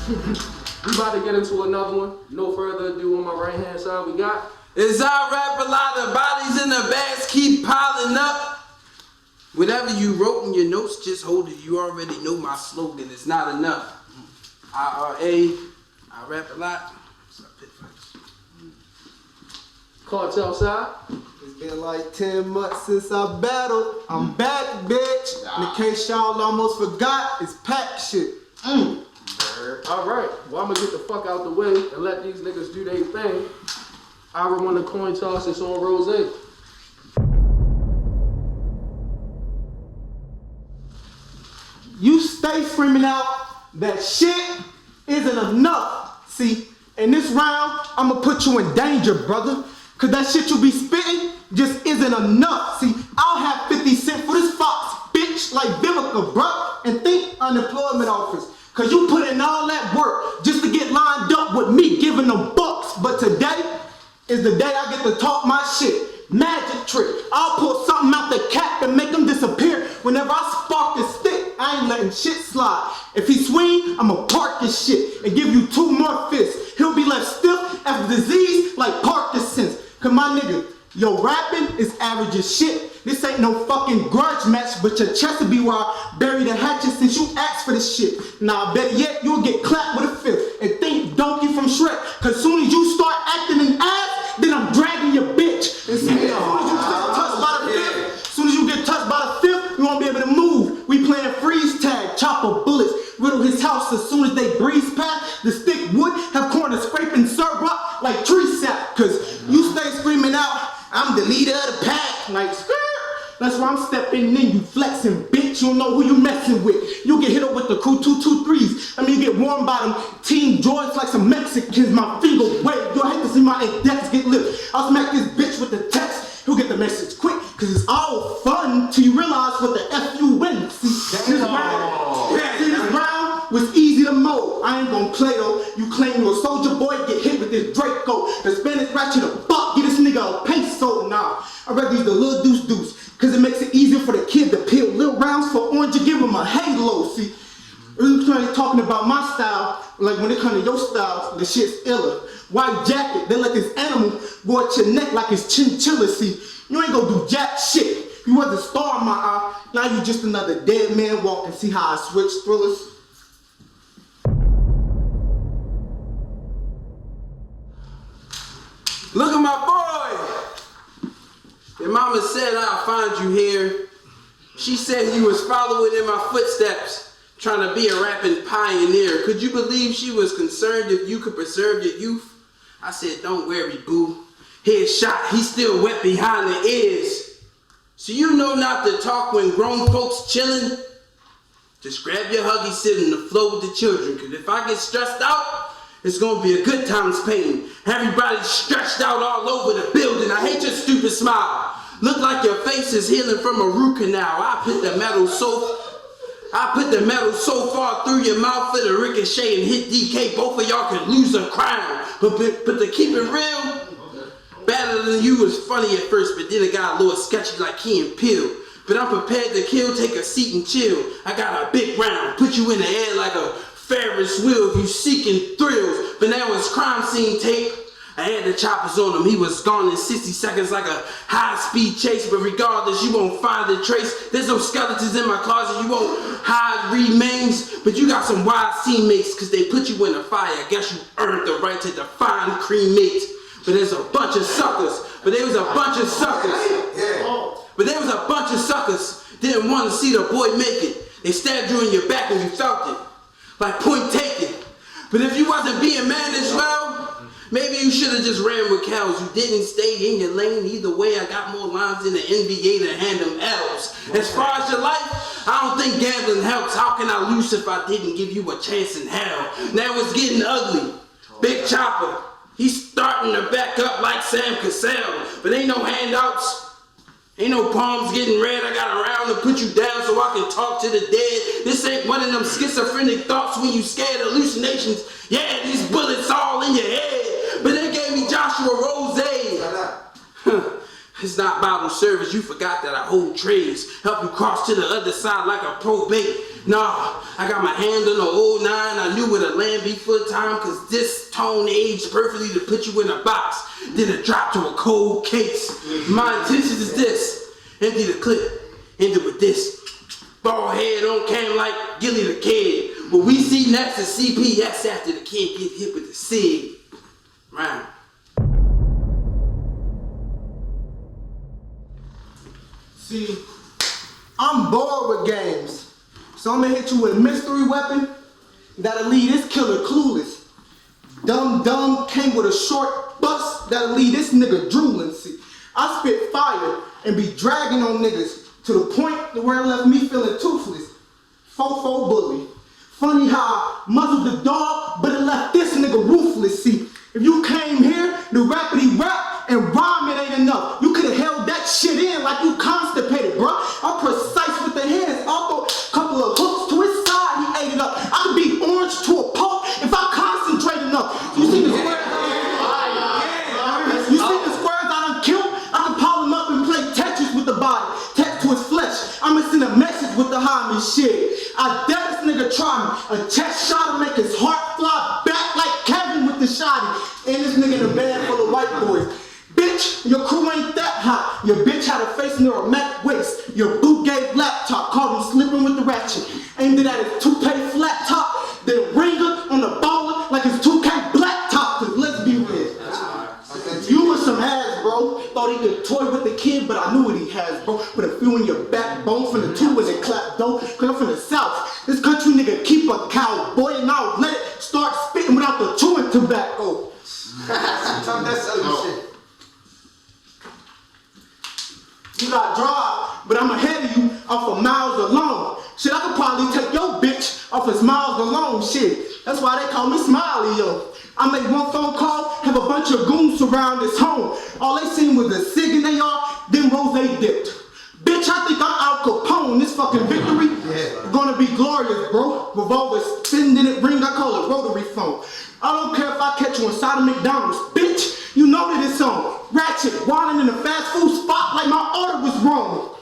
We about to get into another one. No further ado, on my right hand side, we got. It's IRapAlot, the bodies in the bags keep piling up. Whatever you wrote in your notes, just hold it. You already know my slogan, it's not enough. IRapAlot. Cartel side. It's been like 10 months since I battled. I'm back, bitch. And in case y'all almost forgot, it's pack shit. Alright, well I'm gonna get the fuck out the way and let these niggas do their thing. Ira won the coin toss, it's on Rossae. You stay screaming out that shit isn't enough. See, in this round, I'ma put you in danger, brother. Cause that shit you be spitting just isn't enough. See, I'll have 50 cents for this fox, bitch, like Vivica, bruh. And think unemployment office. Cause you put in all that work just to get lined up with me, giving them bucks. But today is the day I get to talk my shit. Magic trick. I'll pull something out the cap and make him disappear. Whenever I spark this stick, I ain't letting shit slide. If he swing, I'ma park this shit and give you 2 more fists. He'll be left stiff after disease like Parkinson's. Cause my nigga, yo rapping is average as shit. This ain't no fucking grudge match, but your chest will be where I bury the hatchet since you asked for this shit. Nah, better yet, you'll get clapped with a fifth. And think Donkey from Shrek, cause soon as you start acting an ass, then I'm dragging your bitch. And soon as you get touched by the fifth, soon as you get touched by the fifth, you won't be able to move. We playing freeze tag, chopper bullets, riddle his house as soon as they breeze past. The stick would have corner scraping syrup up like tree sap. Cause you stay screaming out, I'm the leader of the pack. Like, skirt. That's why I'm stepping in, you flexing, bitch. You don't know who you messing with. You get hit up with the crew 223s. I mean, you get warmed by them team joints like some Mexicans. My finger wet. Yo, I hate to see my index get lit. I'll smack this bitch with the text. He'll get the message quick, cause it's all fun till you realize what the F you win. See, this round was easy to mow. I ain't gonna play though. You claim you a soldier boy, get hit with this Draco. The Spanish ratchet a buck, get this nigga a peso. Nah, I'd rather use the little deuce. Cause it makes it easier for the kid to peel little rounds for orange and give him a halo. See, we're talking about my style, like when it comes to your style, the shit's iller. White jacket, they let this animal go at your neck like it's chinchilla. See, you ain't gonna do jack shit. You was the star in my eye, now you just another dead man walking. See how I switch thrillers? Look at my boy. Your mama said I'll find you here. She said you was following in my footsteps, trying to be a rapping pioneer. Could you believe she was concerned if you could preserve your youth? I said, don't worry, boo. Headshot, he's still wet behind the ears. So you know not to talk when grown folks chillin'? Just grab your huggy, sit on the floor with the children. Cause if I get stressed out, it's gonna be a good time's pain. Everybody's stretched out all over the building. I hate your stupid smile. Look like your face is healing from a root canal. I put the metal so far through your mouth for the ricochet and hit DK. Both of y'all could lose a crown. But to keep it real, Better Than You was funny at first, but then it got a little sketchy like Key and Peele. But I'm prepared to kill, take a seat and chill. I got a big round, put you in the air like a Ferris wheel if you seeking thrills. But now it's crime scene tape. I had the choppers on him, he was gone in 60 seconds like a high-speed chase. But regardless, you won't find the trace. There's no skeletons in my closet, you won't hide remains. But you got some wise teammates, cause they put you in the fire. I guess you earned the right to define cremate. But there's a bunch of suckers, didn't want to see the boy make it. They stabbed you in your back and you felt it, like point taken. But if you wasn't being managed well, maybe you should have just ran with cows. You didn't stay in your lane. Either way, I got more lines in the NBA to hand them L's. As far as your life, I don't think gambling helps. How can I lose if I didn't give you a chance in hell? Now it's getting ugly. Big Chopper, he's starting to back up like Sam Cassell. But ain't no handouts. Ain't no palms getting red. I got around to put you down so I can talk to the dead. This ain't one of them schizophrenic thoughts when you scared hallucinations. Yeah, these bullets all in your head. But they gave me Joshua Rossae. It's not bottle service, you forgot that I hold trays. Help you cross to the other side like a probate. Nah, I got my hand on the old 9. I knew where to land before time, cause this tone aged perfectly to put you in a box. Then it dropped to a cold case. My intention is this. Empty the clip, end it with this. Bald head on cam like Gully the Kid. What we see next is CPS after the kid get hit with the cig. Round. See, I'm bored with games, so I'm gonna hit you with a mystery weapon that'll leave this killer clueless. Dumb came with a short bust that'll leave this nigga drooling. See, I spit fire and be dragging on niggas to the point where it left me feeling toothless. Fofo bully. Funny how I muzzled the dog, but it left this nigga ruthless. See, if you came here to rappity rap and rhyme, it ain't enough. You could've held that shit in like you constipated, bro. I'm precise with the hands. I'll throw a couple of hooks to his side, he ate it up. I could be orange to a pulp if I concentrate enough. You see the squares You see the squares I done killed? I can pile them up and play Tetris with the body. Text to his flesh. I'ma send a message with the homie shit. I dare this nigga try me. A chest shot to make his heart fly back like Kevin with the shotty. And this nigga in a band full of white boys. Bitch, your crew ain't that hot. Your bitch had a face near a Mac waist. Your boot gave laptop, caught him slipping with the ratchet. Aimed it at his toupee flat top, then ringer on the baller like his 2K black top. Cause let's be real. You was some ass, bro. Thought he could toy with the kid, but I knew what he has, bro. Put a few in your backbone from the 2 when they clap though. Cause I'm from the south. This country nigga keep a cowboy and I'll let it start spitting without the chewing tobacco. That's other shit. You got drive, but I'm ahead of you off of miles alone. Shit, I could probably take your bitch off of miles alone. Shit, that's why they call me Smiley, yo. I make one phone call, have a bunch of goons surround this home. All they seen was a cig in they yard, then Rossae dipped. Bitch, I think I'm Al Capone. This fucking victory gonna be glorious, bro. Revolver spinning in it, ring, I call it rotary phone. I don't care if I catch you inside of McDonald's, bitch. You know that it's on. Ratchet, wilding in a fast food spot like my order was wrong.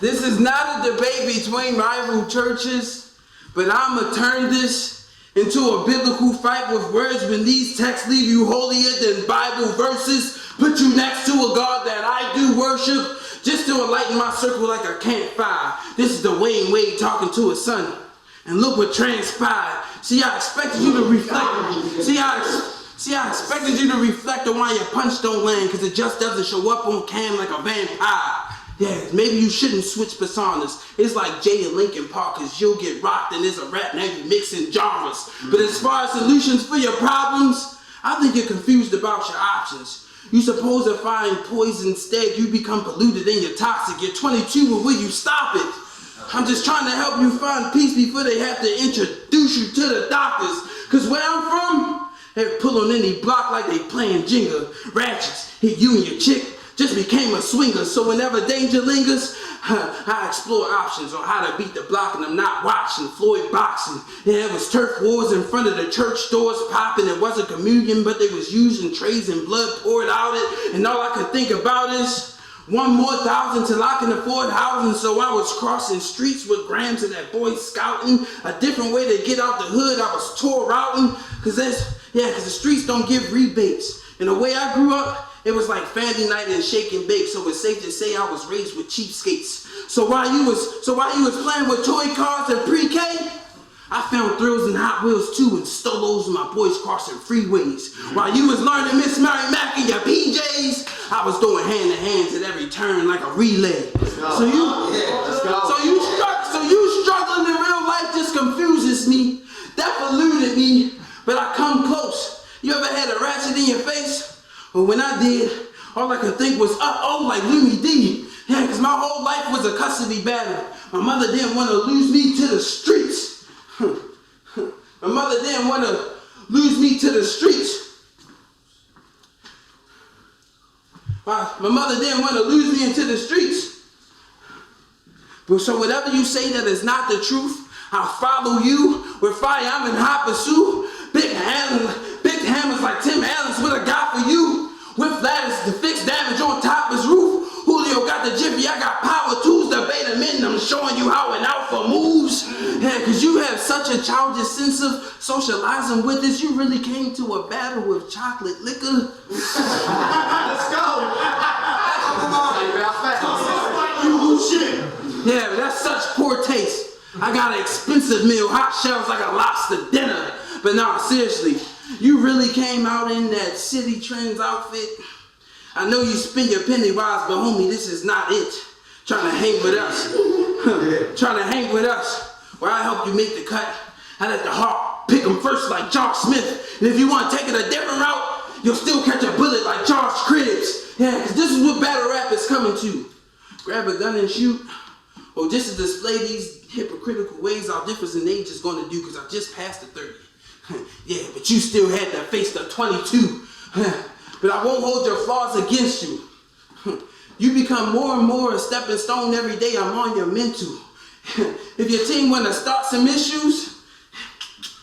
This is not a debate between rival churches, but I'ma turn this into a biblical fight with words when these texts leave you holier than Bible verses. Put you next to a God that I do worship, just to enlighten my circle like a campfire. This is the Wayne Wade talking to his son. And look what transpired. See, I expected you to reflect. See, I expected you to reflect on why your punch don't land, because it just doesn't show up on cam like a vampire. Yeah, maybe you shouldn't switch personas. It's like Jay and Linkin Park, cause you'll get rocked and there's a rap, now you mixing genres. But as far as solutions for your problems, I think you're confused about your options. You supposed to find poison, instead you become polluted and you're toxic. You're 22, but will you stop it? I'm just trying to help you find peace before they have to introduce you to the doctors. Cause where I'm from, they pull on any block like they playing Jenga. Ratchets hit you and your chick, just became a swinger. So whenever danger lingers, I explore options on how to beat the block, and I'm not watching Floyd boxing. Yeah, it was turf wars in front of the church doors popping. It wasn't communion, but they was using trays and blood poured out it. And all I could think about is 1 more thousand till I can afford housing. So I was crossing streets with grams of that boy scouting. A different way to get out the hood. I was tour routing. Cause the streets don't give rebates. And the way I grew up, it was like family night and shake and bake, so it's safe to say I was raised with cheapskates. So while you was playing with toy cars and pre-K, I found thrills in Hot Wheels too and stolos with my boys crossing freeways. While you was learning Miss Mary Mac in your PJs, I was throwing hand to hands at every turn like a relay. So you struggling in real life just confuses me. That eluded me, but I come close. You ever had a ratchet in your face? But when I did, all I could think was, uh-oh, like Louis D. Yeah, because my whole life was a custody battle. My mother didn't want to lose me to the streets. My mother didn't want to lose me to the streets. My mother didn't want to lose me into the streets. But so whatever you say that is not the truth, I'll follow you with fire. I'm in hot pursuit. Big to fix damage on top of his roof. Julio got the jiffy, I got power tools to bait him in. I'm showing you how an alpha moves. Yeah, cause you have such a childish sense of socializing with us. You really came to a battle with chocolate liquor. Let's go. Yeah, but that's such poor taste. I got an expensive meal, hot shells like a lobster dinner. But nah, seriously, you really came out in that City Trends outfit. I know you spend your penny wise, but homie, this is not it. Trying to hang with us. Trying to hang with us. Where I help you make the cut. I let the heart pick them first like Josh Smith. And if you want to take it a different route, you'll still catch a bullet like Josh Cribbs. Yeah, cause this is what battle rap is coming to. Grab a gun and shoot. Or just to display these hypocritical ways our difference in age is gonna do, cause I just passed the 30. Yeah, but you still had to face the 22. But I won't hold your flaws against you. You become more and more a stepping stone every day. I'm on your mental. If your team wanna start some issues,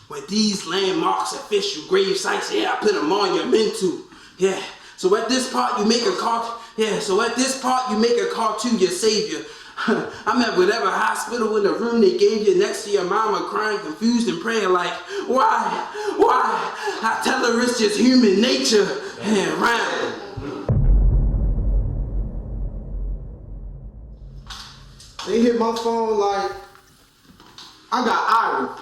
with these landmarks, official grave sites, yeah, I put them on your mental. Yeah, so at this part you make a call. Yeah, so at this part you make a call to your savior. I'm at whatever hospital in the room they gave you next to your mama crying, confused and praying like, why? I tell her it's just human nature. And round. They hit my phone like, I got Ira.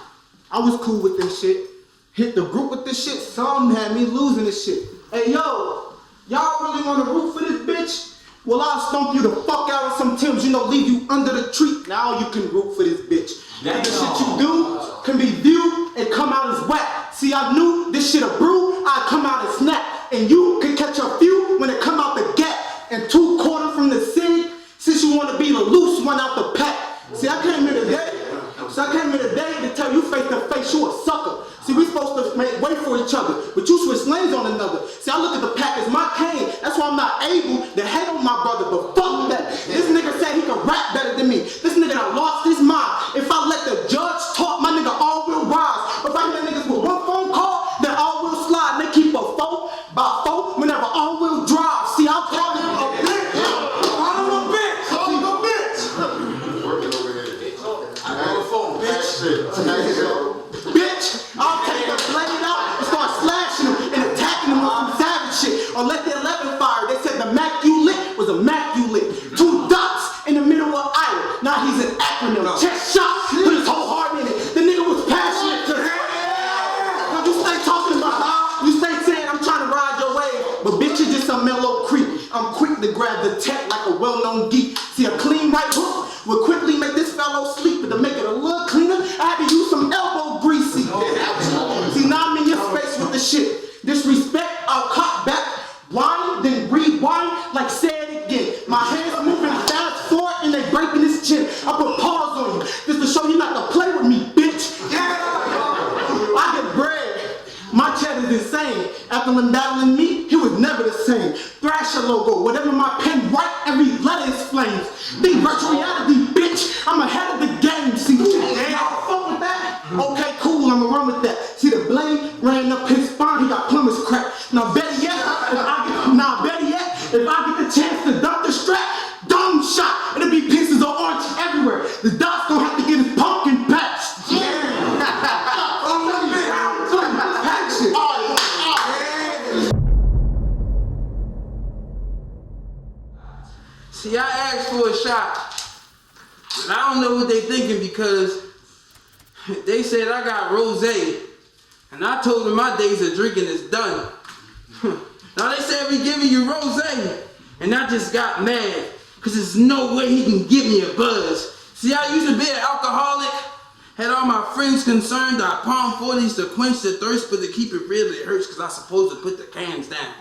I was cool with this shit. Hit the group with this shit. Some had me losing this shit. Hey yo, y'all really want to root for this bitch? Well, I'll stomp you the fuck out of some Timbs, leave you under the tree. Now you can root for this bitch. And the shit you do can be viewed and come out as whack. See, I knew this shit a brew, I'd come out and snap. And you can catch a few when it come out the gap. And 2 quarters from the city, since you want to be the loose one out the pack. See, I came here today. To tell you face to face, you a sucker. See, we supposed to wait for each other, but you switch lanes on another. See, I look at the pack as my cane. That's why I'm not able to hate on my brother, but fuck that. This nigga said he can rap better than me. This nigga done lost his mind. If I let the judge talk, my nigga all will rise. If I let niggas with 1 phone call, then all will slide. And they keep a 4 by 4 whenever all will drive. See, I'll call him a bitch. Bitch, I'll take the blade out and start slashing him and attacking him with some savage shit. Or let the 11 fire. They said the Mac you lit was immaculate. 2 dots in the middle of Ira. Now he's an acronym. Chest shot, put his whole heart in it. The nigga was passionate. Now you stay talking about how you stay saying I'm trying to ride your wave, but bitch, you just a mellow creep. I'm quick to grab the tech like a well-known geek. See, a clean right hook will quickly make this fellow sleep, but to make it a little cleaner, I had to use some elbow grease. See, now I'm in your face with the shit. Disrespect, I'll cut back, whine, then rewind, like say it again. My hands are moving fast forward and they breaking his chin. I put paws on you, just to show you not to play with me, bitch. I get bread. My chat is insane. After him battling me, he was never the same. Thrasher logo, whatever my pen write, every letter is flames. Think virtual reality, bitch. I'm ahead of the game. See, y'all fuck with that? Okay, cool, I'ma run with that. See, the blade ran up his spine, he got plumber's crack. Now, better yet, if I get the chance to dump the strap, dumb shot, it'll be pieces of orange everywhere. The dot's gonna have to get his pumpkin patch. See, I asked for a shot, but I don't know what they thinking because they said I got Rossae, and I told them my days of drinking is done. Now they said we giving you Rossae, and I just got mad because there's no way he can give me a buzz. See, I used to be an alcoholic, had all my friends concerned. I palm 40s to quench the thirst, but to keep it real, it hurts because I supposed to put the cans down.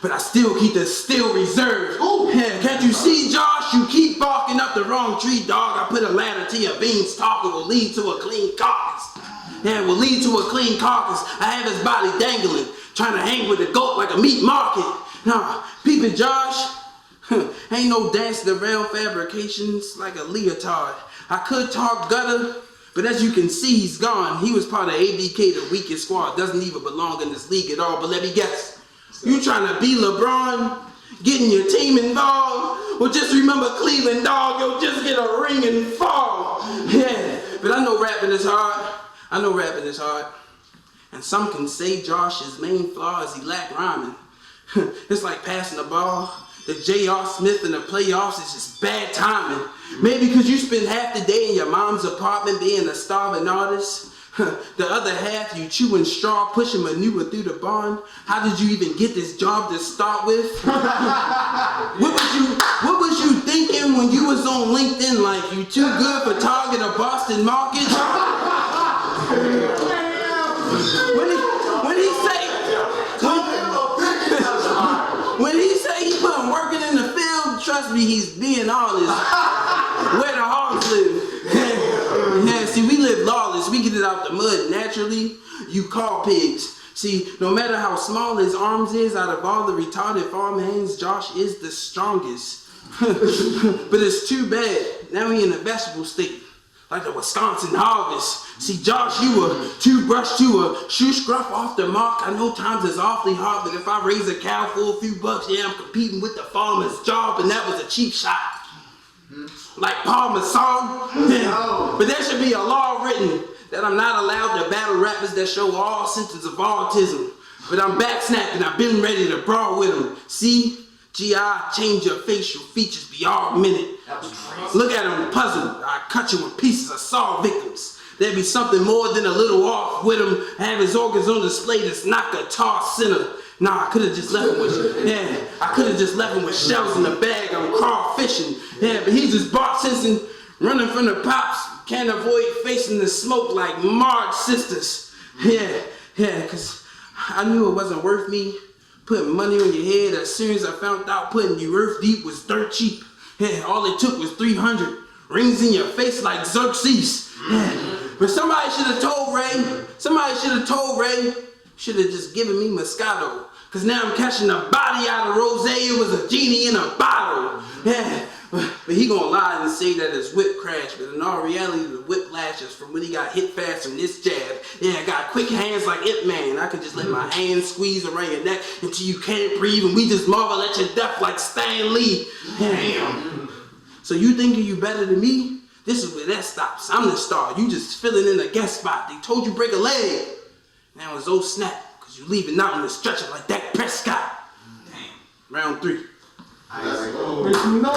But I still keep the still reserved. Yeah, can't you see, Josh? You keep barking up the wrong tree, dog. I put a ladder to your beanstalk. It will lead to a clean carcass. Yeah, it will lead to a clean carcass. I have his body dangling, trying to hang with a goat like a meat market. Nah, peeping, Josh. Ain't no dancing around fabrications like a leotard. I could talk gutter, but as you can see, he's gone. He was part of ABK, the weakest squad. Doesn't even belong in this league at all, but let me guess. You trying to be LeBron, getting your team involved? Well, just remember Cleveland, dog. You'll just get a ring and fall. Yeah, but I know rapping is hard. I know rapping is hard. And some can say Josh's main flaw is he lack rhyming. It's like passing the ball. The J.R. Smith in the playoffs is just bad timing. Maybe because you spend half the day in your mom's apartment being a starving artist. The other half you chewing straw, pushing manure through the barn. How did you even get this job to start with? What was you thinking when you was on LinkedIn? Like you too good for Target or Boston Market? When he say he put him working in the field, trust me, he's being honest. Where the hogs live. Yeah, see, we live lawless. We get it out the mud naturally. You call pigs. See, no matter how small his arms is, out of all the retarded farm hands, Josh is the strongest. But it's too bad. Now he in a vegetable state. Like the Wisconsin harvest. See, Josh, you a toothbrush to a shoe scruff off the mark. I know times is awfully hard, but if I raise a cow for a few bucks, yeah, I'm competing with the farmer's job, and that was a cheap shot. Like Palmer's song. Yeah. But there should be a law written that I'm not allowed to battle rappers that show all symptoms of autism. But I'm back snapping, I've been ready to brawl with them. See? G.I. change your facial features, be augmented. Look at him puzzled. I cut you in pieces, I saw victims. There'd be something more than a little off with him. Have his organs on display that's not a tar center. Nah, I could have just left him with shells in the bag. I'm crawfishing. Yeah, but he just barked since and running from the pops. Can't avoid facing the smoke like Marge sisters. Yeah, cause I knew it wasn't worth me putting money on your head. As soon as I found out putting you earth deep was dirt cheap. Yeah, all it took was 300 rings in your face like Xerxes. Yeah. But somebody should have told Ray. Should have just given me Moscato. Cause now I'm catching a body out of Rossae. It was a genie in a bottle. Yeah. But he gonna lie and say that his whip crashed. But in all reality, the whiplash is from when he got hit fast from this jab. Yeah, I got quick hands like Hitman. I could just let my hands squeeze around your neck until you can't breathe. And we just marvel at your death like Stan Lee. Damn. So you thinking you better than me? This is where that stops. I'm the star. You just filling in a guest spot. They told you break a leg. Now it's oh snap. Cause you leaving out on the stretcher like Dak Prescott. Damn. Round 3. No.